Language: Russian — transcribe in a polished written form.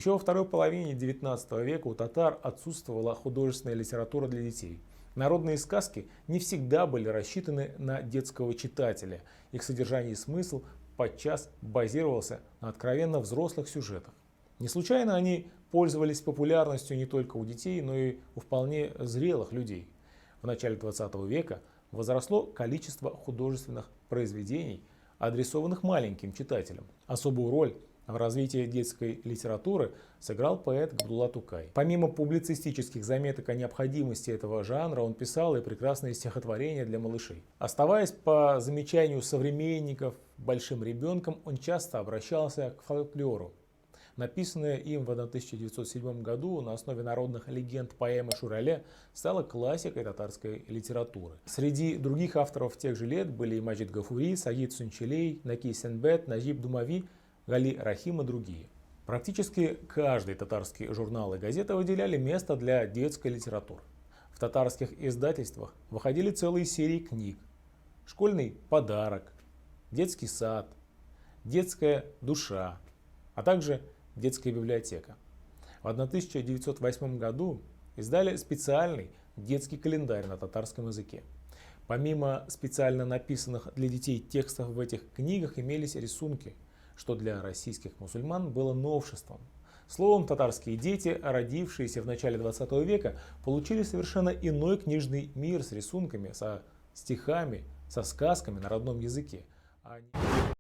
Еще во второй половине XIX века у татар отсутствовала художественная литература для детей. Народные сказки не всегда были рассчитаны на детского читателя. Их содержание и смысл подчас базировался на откровенно взрослых сюжетах. Не случайно они пользовались популярностью не только у детей, но и у вполне зрелых людей. В начале XX века возросло количество художественных произведений, адресованных маленьким читателям. Особую роль в развитии детской литературы сыграл поэт Габдулла Тукай. Помимо публицистических заметок о необходимости этого жанра, он писал и прекрасные стихотворения для малышей. Оставаясь, по замечанию современников, большим ребенком, он часто обращался к фольклору. Написанная им в 1907 году на основе народных легенд поэма «Шураля» стала классикой татарской литературы. Среди других авторов тех же лет были и Маджид Гафури, Сагид Сунчелей, Наки Сенбет, Наджиб Думави, Гали Рахим и другие. Практически каждый татарский журнал и газета выделяли место для детской литературы. В татарских издательствах выходили целые серии книг: «Школьный подарок», «Детский сад», «Детская душа», а также «Детская библиотека». В 1908 году издали специальный детский календарь на татарском языке. Помимо специально написанных для детей текстов в этих книгах имелись рисунки, что для российских мусульман было новшеством. Словом, татарские дети, родившиеся в начале 20 века, получили совершенно иной книжный мир с рисунками, со стихами, со сказками на родном языке.